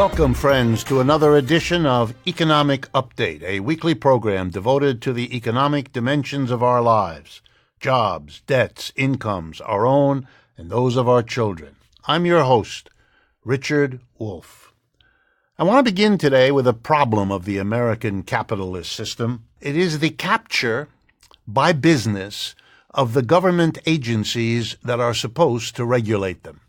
Welcome, friends, to another edition of Economic Update, a weekly program devoted to the economic dimensions of our lives, jobs, debts, incomes, our own and those of our children. I'm your host, Richard Wolff. I want to begin today with a problem of the American capitalist system. It is the capture by business of the government agencies that are supposed to regulate them.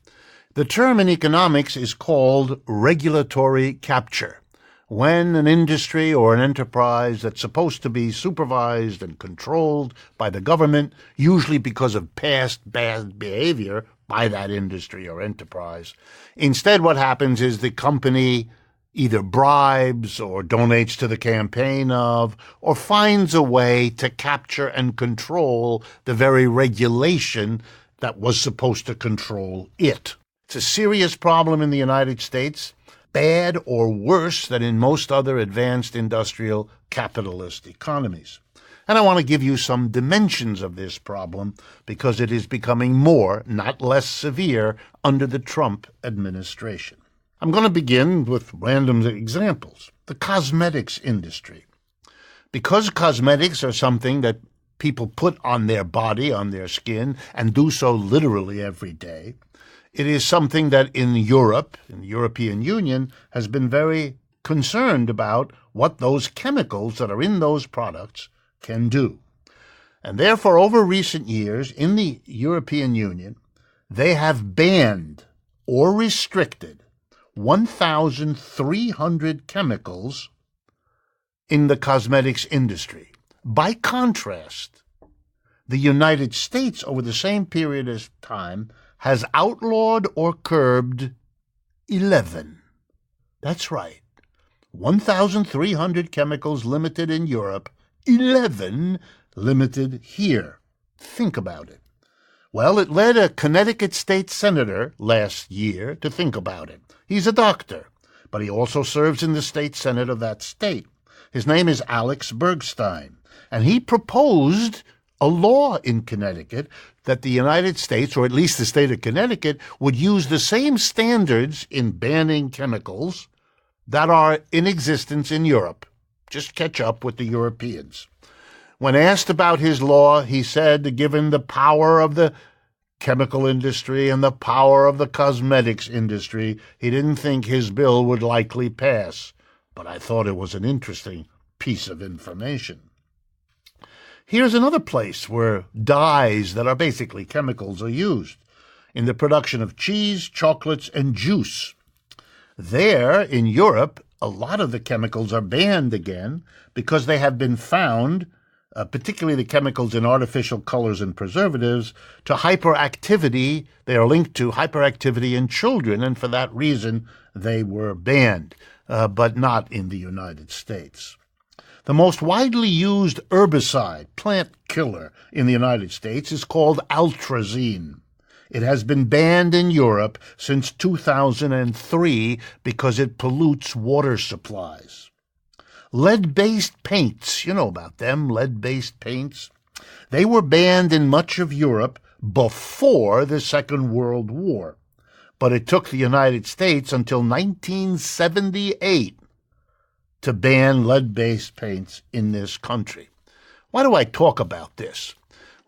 The term in economics is called regulatory capture. When an industry or an enterprise that's supposed to be supervised and controlled by the government, usually because of past bad behavior by that industry or enterprise, instead what happens is the company either bribes or donates to the campaign of, or finds a way to capture and control the very regulation that was supposed to control it. It's a serious problem in the United States, bad or worse than in most other advanced industrial capitalist economies. And I want to give you some dimensions of this problem because it is becoming more, not less severe, under the Trump administration. I'm going to begin with random examples. The cosmetics industry. Because cosmetics are something that people put on their body, on their skin, and do so literally every day, it is something that in Europe, in the European Union, has been very concerned about what those chemicals that are in those products can do. And therefore, over recent years, in the European Union, they have banned or restricted 1,300 chemicals in the cosmetics industry. By contrast, the United States, over the same period of time, has outlawed or curbed 11. That's right. 1,300 chemicals limited in Europe, 11 limited here. Think about it. Well, it led a Connecticut state senator last year to think about it. He's a doctor, but he also serves in the state senate of that state. His name is Alex Bergstein, and he proposed a law in Connecticut that the United States, or at least the state of Connecticut, would use the same standards in banning chemicals that are in existence in Europe. Just catch up with the Europeans. When asked about his law, he said, given the power of the chemical industry and the power of the cosmetics industry, he didn't think his bill would likely pass. But I thought it was an interesting piece of information. Here's another place where dyes that are basically chemicals are used, in the production of cheese, chocolates, and juice. There, in Europe, a lot of the chemicals are banned again because they have been found, particularly the chemicals in artificial colors and preservatives, to hyperactivity. They are linked to hyperactivity in children, and for that reason they were banned, but not in the United States. The most widely used herbicide, plant killer, in the United States is called atrazine. It has been banned in Europe since 2003 because it pollutes water supplies. Lead-based paints, you know about them, lead-based paints. They were banned in much of Europe before the Second World War, but it took the United States until 1978 to ban lead-based paints in this country. Why do I talk about this?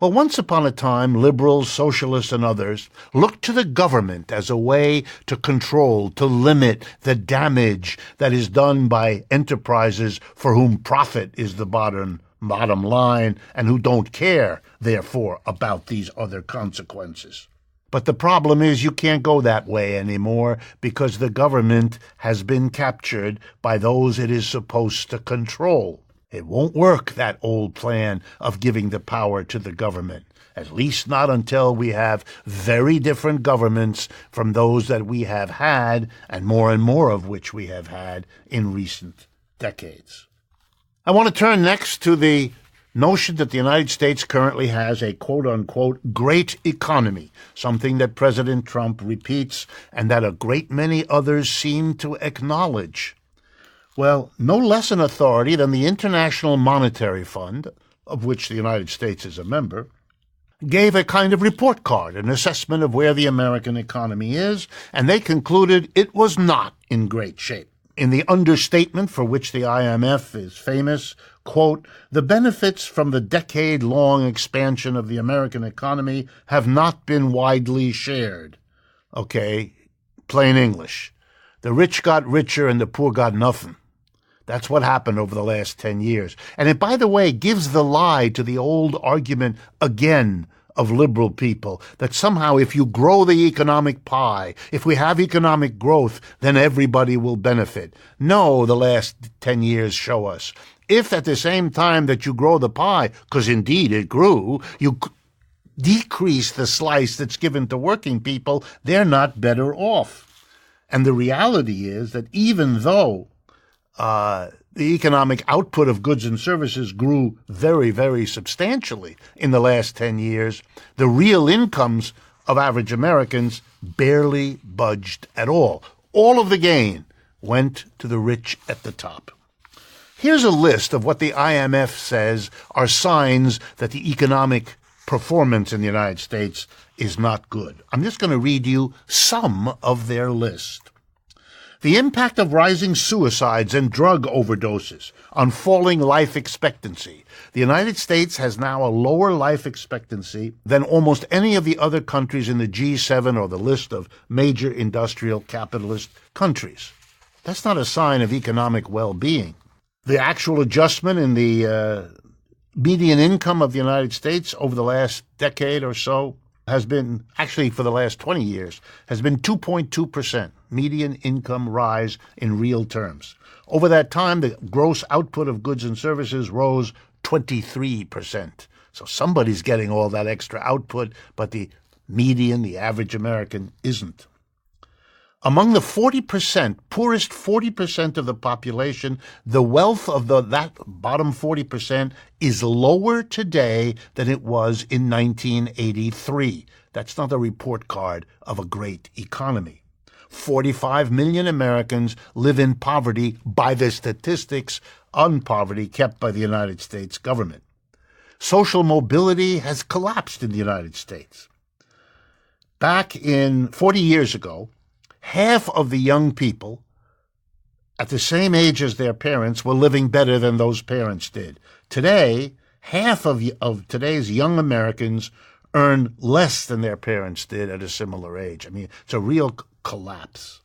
Well, once upon a time, liberals, socialists, and others looked to the government as a way to control, to limit the damage that is done by enterprises for whom profit is the bottom line and who don't care, therefore, about these other consequences. But the problem is you can't go that way anymore because the government has been captured by those it is supposed to control. It won't work, that old plan of giving the power to the government, at least not until we have very different governments from those that we have had, and more of which we have had in recent decades. I want to turn next to the notion that the United States currently has a quote-unquote great economy, something that President Trump repeats and that a great many others seem to acknowledge. Well, no less an authority than the International Monetary Fund, of which the United States is a member, gave a kind of report card, an assessment of where the American economy is, and they concluded it was not in great shape. In the understatement for which the IMF is famous, quote, "The benefits from the decade-long expansion of the American economy have not been widely shared." Okay, plain English. The rich got richer and the poor got nothing. That's what happened over the last 10 years. And it, by the way, gives the lie to the old argument again of liberal people that somehow if you grow the economic pie, if we have economic growth, then everybody will benefit. No, the last 10 years show us. If at the same time that you grow the pie, because indeed it grew, you decrease the slice that's given to working people, they're not better off. And the reality is that even though the economic output of goods and services grew very, very substantially in the last 10 years, the real incomes of average Americans barely budged at all. All of the gain went to the rich at the top. Here's a list of what the IMF says are signs that the economic performance in the United States is not good. I'm just going to read you some of their list. The impact of rising suicides and drug overdoses on falling life expectancy. The United States has now a lower life expectancy than almost any of the other countries in the G7 or the list of major industrial capitalist countries. That's not a sign of economic well-being. The actual adjustment in the median income of the United States over the last decade or so has been, actually for the last 20 years, has been 2.2%, median income rise in real terms. Over that time, the gross output of goods and services rose 23%. So somebody's getting all that extra output, but the median, the average American, isn't. Among the 40%, poorest 40% of the population, the wealth of that bottom 40% is lower today than it was in 1983. That's not a report card of a great economy. 45 million Americans live in poverty by the statistics on poverty kept by the United States government. Social mobility has collapsed in the United States. Back in 40 years ago, half of the young people at the same age as their parents were living better than those parents did. Today, half of today's young Americans earn less than their parents did at a similar age. I mean, it's a real collapse.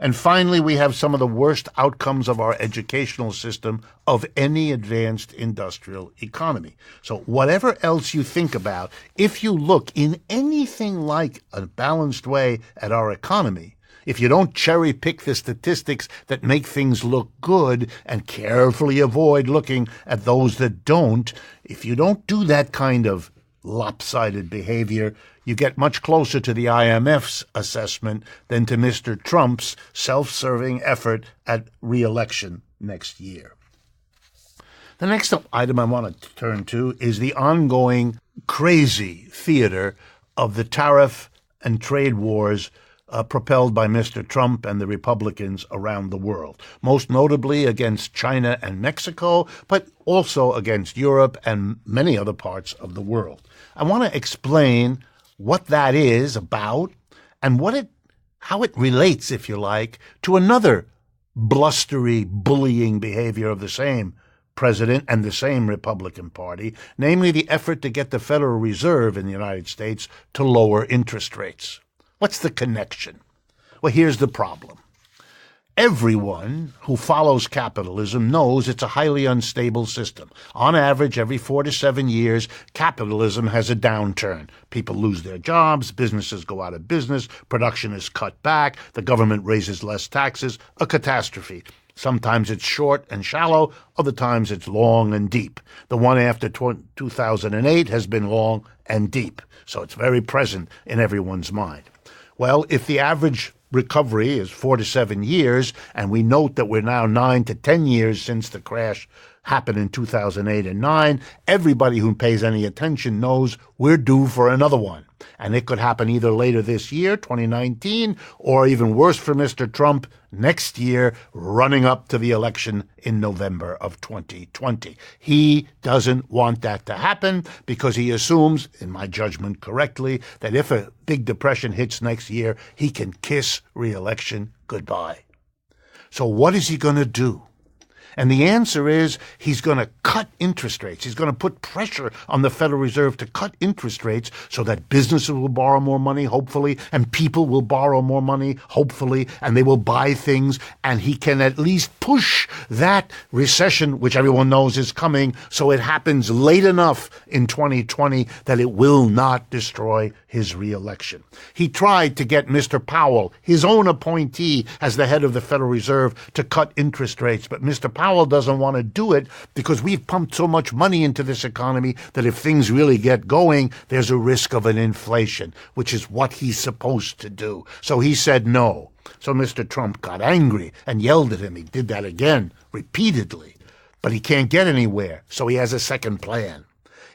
And finally, we have some of the worst outcomes of our educational system of any advanced industrial economy. So whatever else you think about, if you look in anything like a balanced way at our economy, if you don't cherry pick the statistics that make things look good and carefully avoid looking at those that don't, if you don't do that kind of lopsided behavior, you get much closer to the IMF's assessment than to Mr. Trump's self-serving effort at re-election next year. The next item I want to turn to is the ongoing crazy theater of the tariff and trade wars propelled by Mr. Trump and the Republicans around the world, most notably against China and Mexico, but also against Europe and many other parts of the world. I want to explain what that is about and how it relates, if you like, to another blustery, bullying behavior of the same president and the same Republican Party, namely the effort to get the Federal Reserve in the United States to lower interest rates. What's the connection? Well, here's the problem. Everyone who follows capitalism knows it's a highly unstable system. On average, every 4 to 7 years, capitalism has a downturn. People lose their jobs, businesses go out of business, production is cut back, the government raises less taxes, a catastrophe. Sometimes it's short and shallow, other times it's long and deep. The one after 2008 has been long and deep, so it's very present in everyone's mind. Well, if the average recovery is 4 to 7 years, and we note that we're now 9 to 10 years since the crash happened in 2008 and 9. Everybody who pays any attention knows we're due for another one. And it could happen either later this year, 2019, or even worse for Mr. Trump, next year, running up to the election in November of 2020. He doesn't want that to happen because he assumes, in my judgment correctly, that if a big depression hits next year, he can kiss re-election goodbye. So what is he going to do? And the answer is he's going to cut interest rates. He's going to put pressure on the Federal Reserve to cut interest rates so that businesses will borrow more money, hopefully, and people will borrow more money, hopefully, and they will buy things. And he can at least push that recession, which everyone knows is coming, so it happens late enough in 2020 that it will not destroy his reelection. He tried to get Mr. Powell, his own appointee as the head of the Federal Reserve, to cut interest rates, but Mr. Powell doesn't want to do it because we've pumped so much money into this economy that if things really get going, there's a risk of an inflation, which is what he's supposed to do. So he said no. So Mr. Trump got angry and yelled at him. He did that again, repeatedly. But he can't get anywhere, so he has a second plan.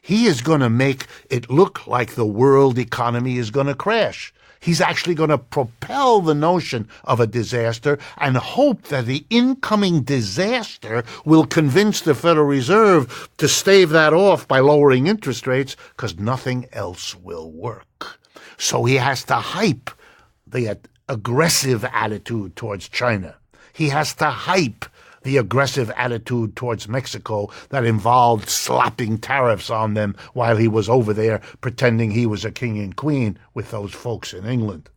He is going to make it look like the world economy is going to crash. He's actually going to propel the notion of a disaster and hope that the incoming disaster will convince the Federal Reserve to stave that off by lowering interest rates because nothing else will work. So he has to hype the aggressive attitude towards China. He has to hype the aggressive attitude towards Mexico that involved slapping tariffs on them while he was over there pretending he was a king and queen with those folks in England.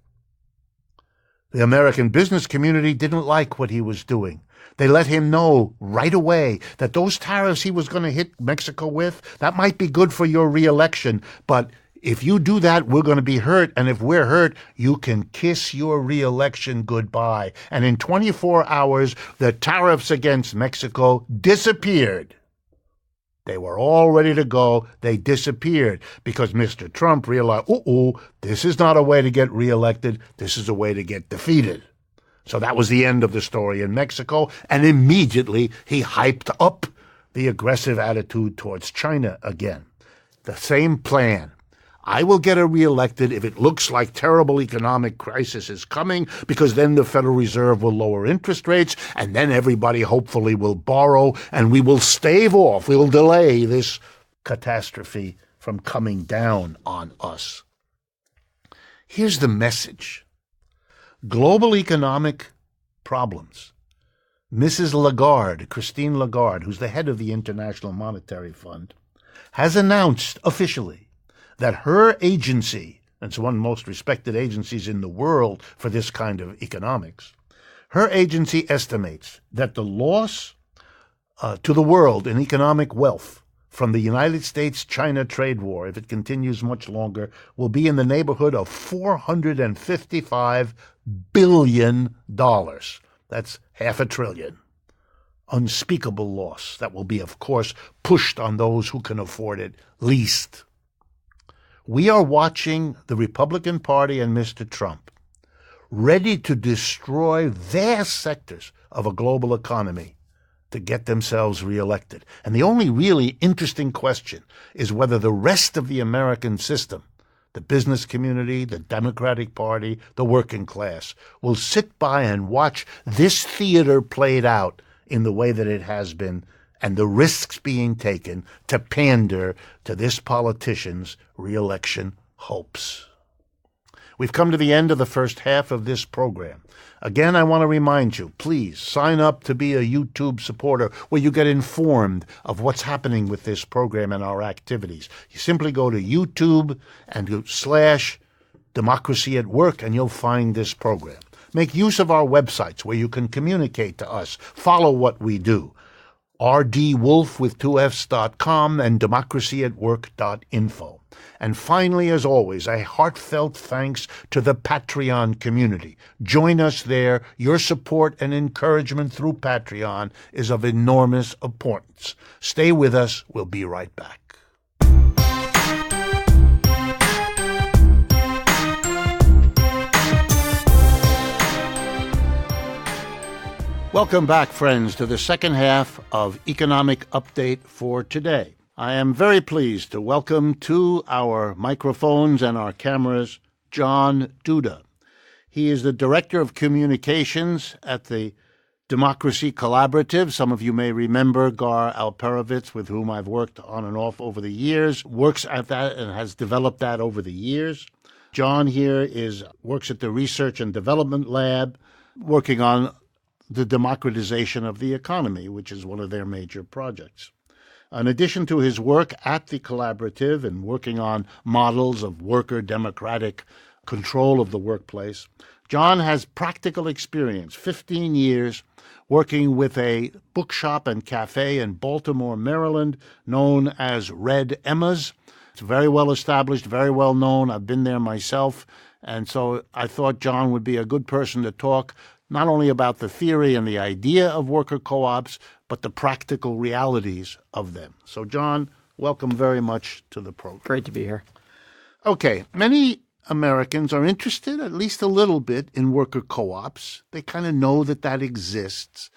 The American business community didn't like what he was doing. They let him know right away that those tariffs he was going to hit Mexico with, that might be good for your reelection, but if you do that, we're going to be hurt, and if we're hurt, you can kiss your re-election goodbye. And in 24 hours, the tariffs against Mexico disappeared. They were all ready to go. They disappeared because Mr. Trump realized, this is not a way to get reelected. This is a way to get defeated. So that was the end of the story in Mexico, and immediately he hyped up the aggressive attitude towards China again. The same plan. I will get her reelected if it looks like terrible economic crisis is coming, because then the Federal Reserve will lower interest rates, and then everybody hopefully will borrow, and we will stave off, we'll delay this catastrophe from coming down on us. Here's the message. Global economic problems. Mrs. Lagarde, Christine Lagarde, who's the head of the International Monetary Fund, has announced officially that her agency, and it's one of the most respected agencies in the world for this kind of economics, her agency estimates that the loss to the world in economic wealth from the United States-China trade war, if it continues much longer, will be in the neighborhood of $455 billion. That's $500 billion. Unspeakable loss that will be, of course, pushed on those who can afford it least. We are watching the Republican Party and Mr. Trump ready to destroy vast sectors of a global economy to get themselves reelected. And the only really interesting question is whether the rest of the American system, the business community, the Democratic Party, the working class, will sit by and watch this theater played out in the way that it has been, and the risks being taken to pander to this politician's re-election hopes. We've come to the end of the first half of this program. Again, I want to remind you, please sign up to be a YouTube supporter where you get informed of what's happening with this program and our activities. You simply go to YouTube and /Democracy at Work, and you'll find this program. Make use of our websites where you can communicate to us, follow what we do. rdwolf.com and democracyatwork.info. And finally, as always, a heartfelt thanks to the Patreon community. Join us there. Your support and encouragement through Patreon is of enormous importance. Stay with us. We'll be right back. Welcome back, friends, to the second half of Economic Update for today. I am very pleased to welcome to our microphones and our cameras John Duda. He is the Director of Communications at the Democracy Collaborative. Some of you may remember Gar Alperovitz, with whom I've worked on and off over the years, works at that and has developed that over the years. John here works at the Research and Development Lab, working on the democratization of the economy, which is one of their major projects. In addition to his work at the collaborative and working on models of worker democratic control of the workplace, John has practical experience, 15 years, working with a bookshop and cafe in Baltimore, Maryland, known as Red Emma's. It's very well established, very well known. I've been there myself, and so I thought John would be a good person to talk not only about the theory and the idea of worker co-ops, but the practical realities of them. So, John, welcome very much to the program. Great to be here. Okay, many Americans are interested, at least a little bit, in worker co-ops. They kind of know that exists.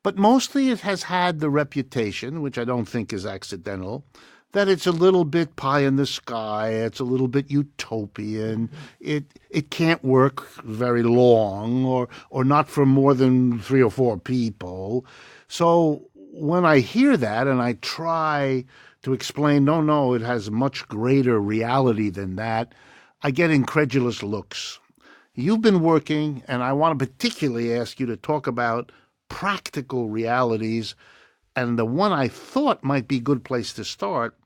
But mostly it has had the reputation, which I don't think is accidental, that it's a little bit pie in the sky, it's a little bit utopian, it can't work very long or not for more than 3 or 4 people. So when I hear that and I try to explain, no, it has much greater reality than that, I get incredulous looks. You've been working, and I want to particularly ask you to talk about practical realities. And the one I thought might be a good place to start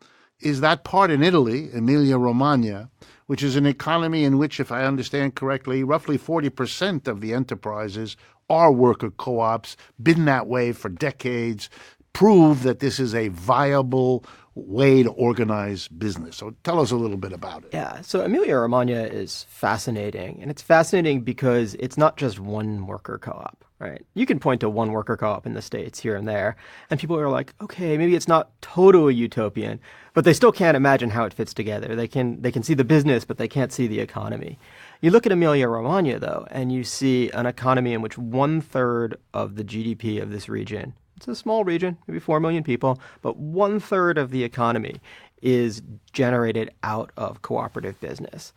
is that part in Italy, Emilia-Romagna, which is an economy in which, if I understand correctly, roughly 40% of the enterprises are worker co-ops, been that way for decades, prove that this is a viable way to organize business. So tell us a little bit about it. Yeah, so Emilia-Romagna is fascinating, and it's fascinating because it's not just one worker co-op, right? You can point to one worker co-op in the States here and there, and people are like, okay, maybe it's not totally utopian, but they still can't imagine how it fits together. They can see the business, but they can't see the economy. You look at Emilia-Romagna, though, and you see an economy in which 1/3 of the GDP of this region, it's a small region, maybe 4 million people, but 1/3 of the economy is generated out of cooperative business.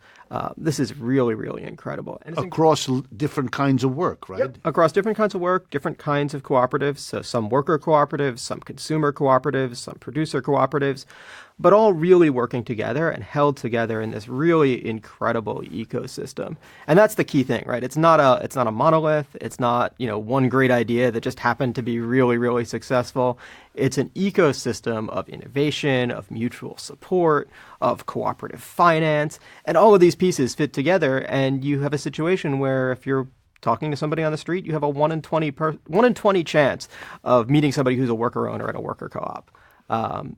This is really, really incredible. And across different kinds of work, right? Yep. Across different kinds of work, different kinds of cooperatives. So some worker cooperatives, some consumer cooperatives, some producer cooperatives, but all really working together and held together in this really incredible ecosystem. And that's the key thing, right? It's not a monolith. It's not, one great idea that just happened to be really, really successful. It's an ecosystem of innovation, of mutual support, of cooperative finance, and all of these pieces fit together, and you have a situation where if you're talking to somebody on the street, you have a 1 in 20 chance of meeting somebody who's a worker owner at a worker co-op.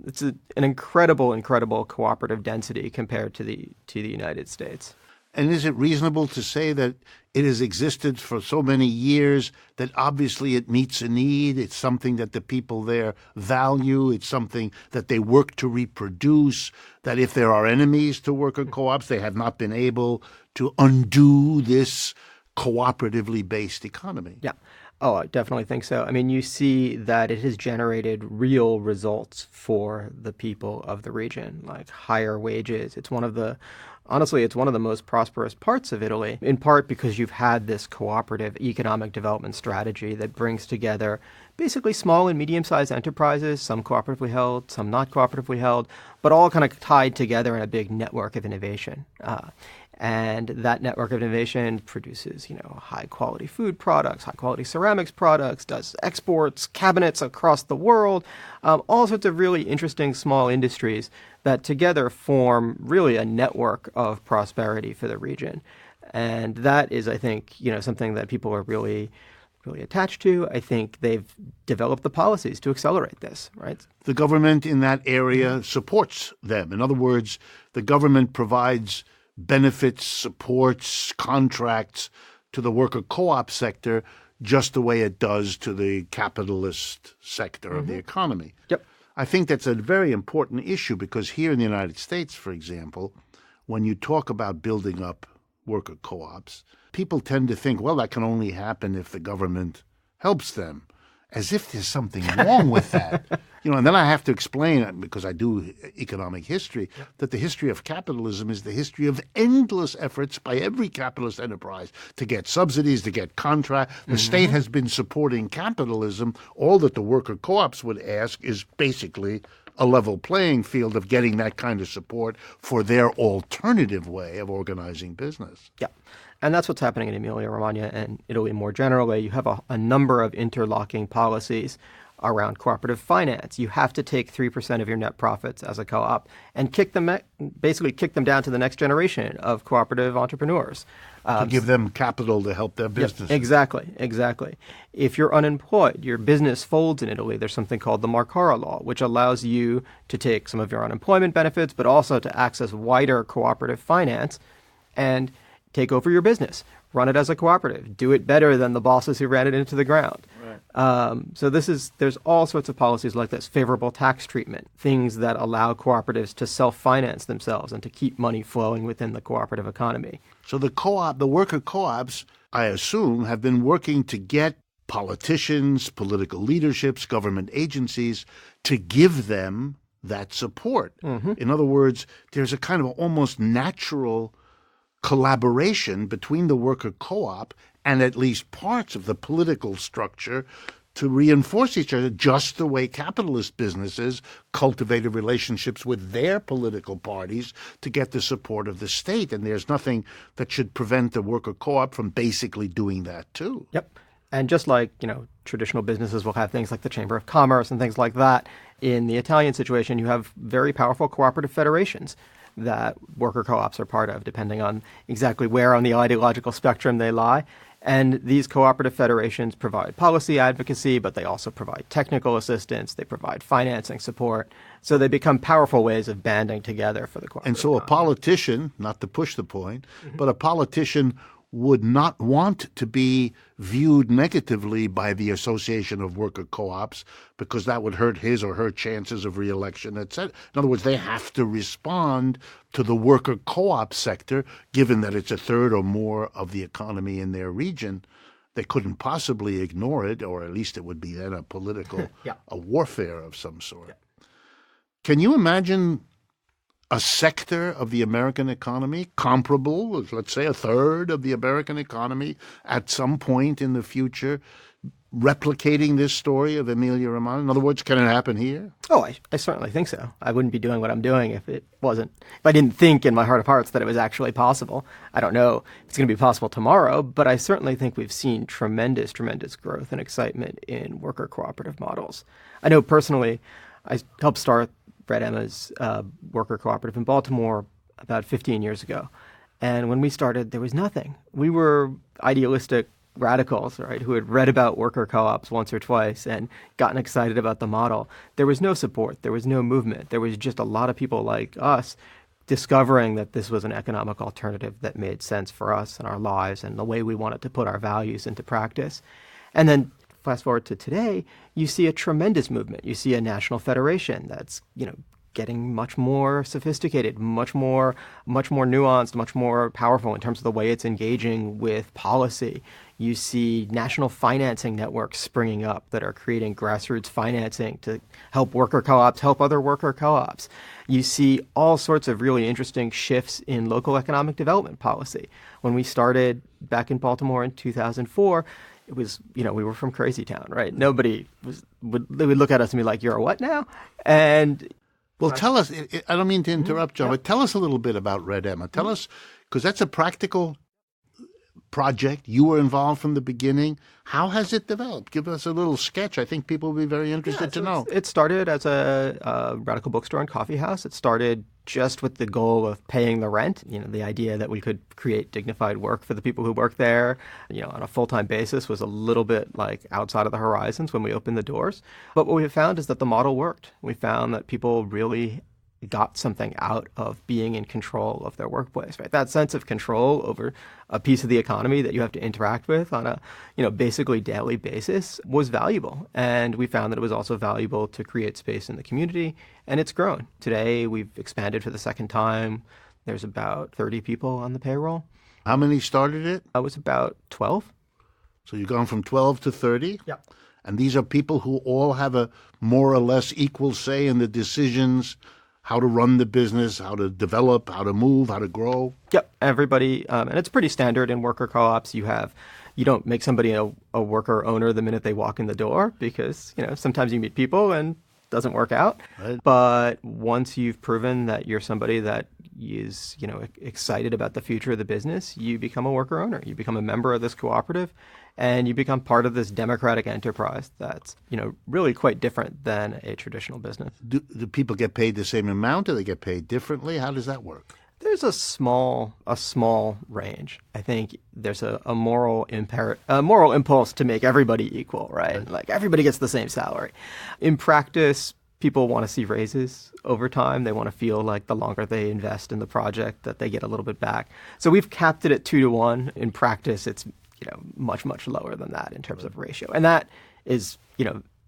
It's an incredible cooperative density compared to the United States. And is it reasonable to say that it has existed for so many years that obviously it meets a need? It's something that the people there value. It's something that they work to reproduce, that if there are enemies to worker co-ops, they have not been able to undo this cooperatively based economy. Yeah. Oh, I definitely think so. I mean, you see that it has generated real results for the people of the region, like higher wages. Honestly, it's one of the most prosperous parts of Italy, in part because you've had this cooperative economic development strategy that brings together basically small and medium-sized enterprises, some cooperatively held, some not cooperatively held, but all kind of tied together in a big network of innovation. And that network of innovation produces, high-quality food products, high-quality ceramics products, does exports, cabinets across the world, all sorts of really interesting small industries that together form really a network of prosperity for the region. And that is, I think, something that people are really attached to. I think they've developed the policies to accelerate this, right? The government in that area supports them. In other words, the government provides benefits, supports, contracts to the worker co-op sector just the way it does to the capitalist sector of the economy. Yep. I think that's a very important issue because here in the United States, for example, when you talk about building up worker co-ops, people tend to think, well, that can only happen if the government helps them. as if there's something wrong with that. And then I have to explain, because I do economic history, that the history of capitalism is the history of endless efforts by every capitalist enterprise to get subsidies, to get contracts. The state has been supporting capitalism. All that the worker co-ops would ask is basically a level playing field of getting that kind of support for their alternative way of organizing business. Yeah. And that's what's happening in Emilia-Romagna and Italy more generally. You have a number of interlocking policies around cooperative finance. You have to take 3% of your net profits as a co-op and basically kick them down to the next generation of cooperative entrepreneurs. To give them capital to help their business. Exactly. If you're unemployed, your business folds in Italy, there's something called the Marcara law, which allows you to take some of your unemployment benefits, but also to access wider cooperative finance and take over your business. Run it as a cooperative. Do it better than the bosses who ran it into the ground. Right. So there's all sorts of policies like this. Favorable tax treatment, things that allow cooperatives to self-finance themselves and to keep money flowing within the cooperative economy. So the worker co-ops, I assume, have been working to get politicians, political leaderships, government agencies to give them that support. In other words, there's a kind of almost natural collaboration between the worker co-op and at least parts of the political structure to reinforce each other, just the way capitalist businesses cultivated relationships with their political parties to get the support of the state. And there's nothing that should prevent the worker co-op from basically doing that too. Yep. And just like, traditional businesses will have things like the Chamber of Commerce and things like that, in the Italian situation, you have very powerful cooperative federations that worker co-ops are part of, depending on exactly where on the ideological spectrum they lie. And these cooperative federations provide policy advocacy, but they also provide technical assistance. They provide financing support. So they become powerful ways of banding together for the cooperative And so a politician, not to push the point, but a politician would not want to be viewed negatively by the Association of Worker Co-ops because that would hurt his or her chances of re-election, etc. In other words, they have to respond to the worker co-op sector, given that it's a third or more of the economy in their region. They couldn't possibly ignore it, or at least it would be then a political, a warfare of some sort. Yeah. Can you imagine a sector of the American economy comparable, let's say a third of the American economy at some point in the future, replicating this story of Emilia-Romagna? In other words, can it happen here? Oh, I certainly think so. I wouldn't be doing what I'm doing if I didn't think in my heart of hearts that it was actually possible. I don't know if it's going to be possible tomorrow, but I certainly think we've seen tremendous growth and excitement in worker cooperative models. I know personally, I helped start Red Emma's worker cooperative in Baltimore about 15 years ago. And when we started, there was nothing. We were idealistic radicals, right, who had read about worker co-ops once or twice and gotten excited about the model. There was no support. There was no movement. There was just a lot of people like us discovering that this was an economic alternative that made sense for us and our lives and the way we wanted to put our values into practice. And then fast forward to today, you see a tremendous movement. You see a national federation that's, getting much more sophisticated, much more nuanced, much more powerful in terms of the way it's engaging with policy. You see national financing networks springing up that are creating grassroots financing to help worker co-ops, help other worker co-ops. You see all sorts of really interesting shifts in local economic development policy. When we started back in Baltimore in 2004, it was, we were from Crazy Town, right? Nobody would look at us and be like, "You're a what now?" And well, tell us, I don't mean to interrupt, John, but tell us a little bit about Red Emma. Tell us, because that's a practical project. You were involved from the beginning. How has it developed? Give us a little sketch. I think people will be very interested to know. It started as a radical bookstore and coffeehouse. It started just with the goal of paying the rent, the idea that we could create dignified work for the people who work there, on a full-time basis was a little bit like outside of the horizons when we opened the doors. But what we found is that the model worked. We found that people really got something out of being in control of their workplace, right? That sense of control over a piece of the economy that you have to interact with on a, basically daily basis was valuable. And we found that it was also valuable to create space in the community, and it's grown. Today, we've expanded for the second time. There's about 30 people on the payroll. How many started it? It was about 12. So you've gone from 12 to 30? Yep. And these are people who all have a more or less equal say in the decisions, how to run the business, how to develop, how to move, how to grow. Yep, everybody, and it's pretty standard in worker co-ops. You don't make somebody a worker owner the minute they walk in the door because, sometimes you meet people and it doesn't work out. Right. But once you've proven that you're somebody that is, excited about the future of the business, you become a worker owner. You become a member of this cooperative and you become part of this democratic enterprise that's, really quite different than a traditional business. Do people get paid the same amount? Do they get paid differently? How does that work? There's a small range. I think there's a moral impulse to make everybody equal, right? Like everybody gets the same salary. In practice, people want to see raises over time. They want to feel like the longer they invest in the project that they get a little bit back. So we've capped it at 2-to-1. In practice, it's much, much lower than that in terms of ratio. And that is,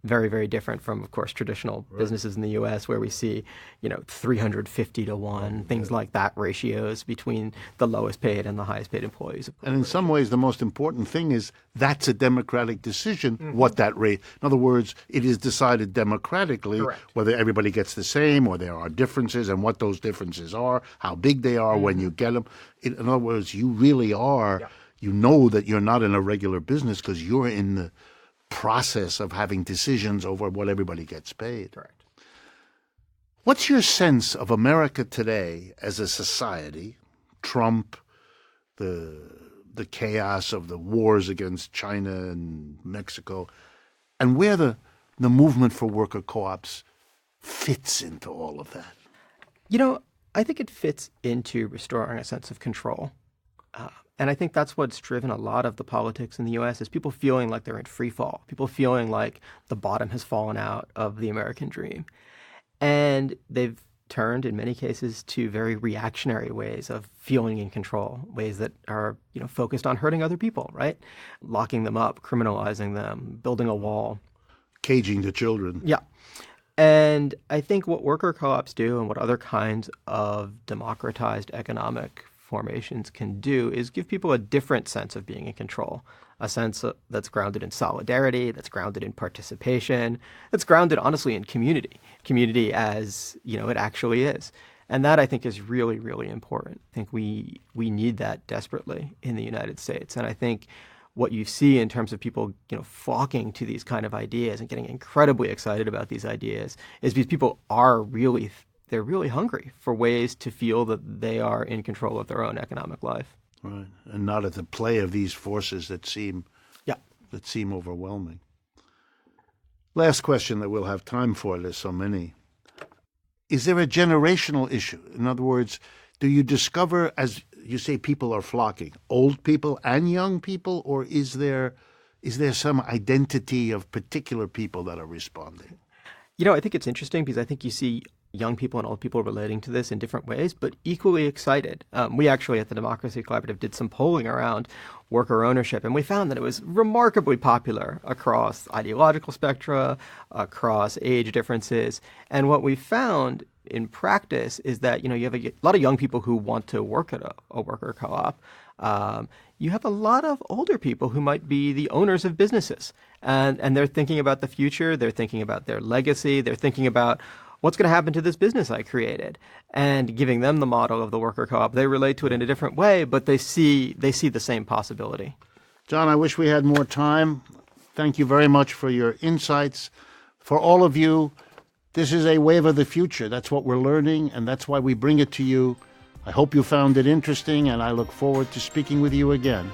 very, very different from, of course, traditional businesses in the U.S. where we see, 350-to-1, things like that ratios between the lowest paid and the highest paid employees. And in some ways, the most important thing is that's a democratic decision, what that rate. In other words, it is decided democratically whether everybody gets the same or there are differences and what those differences are, how big they are when you get them. In other words, you really are, you know that you're not in a regular business because you're in the process of having decisions over what everybody gets paid. Correct. What's your sense of America today as a society? Trump, the chaos of the wars against China and Mexico, and where the movement for worker co-ops fits into all of that? I think it fits into restoring a sense of control. And I think that's what's driven a lot of the politics in the U.S. is people feeling like they're in free fall, people feeling like the bottom has fallen out of the American dream. And they've turned, in many cases, to very reactionary ways of feeling in control, ways that are, focused on hurting other people, right? Locking them up, criminalizing them, building a wall. Caging the children. Yeah. And I think what worker co-ops do and what other kinds of democratized economic formations can do is give people a different sense of being in control, a sense that's grounded in solidarity, that's grounded in participation, that's grounded, honestly, in community as, it actually is. And that, I think, is really, really important. I think we need that desperately in the United States. And I think what you see in terms of people, flocking to these kind of ideas and getting incredibly excited about these ideas is because people are really they're really hungry for ways to feel that they are in control of their own economic life. Right. And not at the play of these forces that seem overwhelming. Last question that we'll have time for. There's so many. Is there a generational issue? In other words, do you discover, as you say, people are flocking, old people and young people, or is there some identity of particular people that are responding? I think it's interesting because I think you see young people and old people relating to this in different ways, but equally excited. We actually at the Democracy Collaborative did some polling around worker ownership, and we found that it was remarkably popular across ideological spectra, across age differences. And what we found in practice is that, you have a lot of young people who want to work at a worker co-op. You have a lot of older people who might be the owners of businesses, and they're thinking about the future, they're thinking about their legacy, they're thinking about what's going to happen to this business I created, and giving them the model of the worker co-op. They relate to it in a different way, but they see the same possibility. John, I wish we had more time. Thank you very much for your insights. For all of you, this is a wave of the future. That's what we're learning, and that's why we bring it to you. I hope you found it interesting, and I look forward to speaking with you again.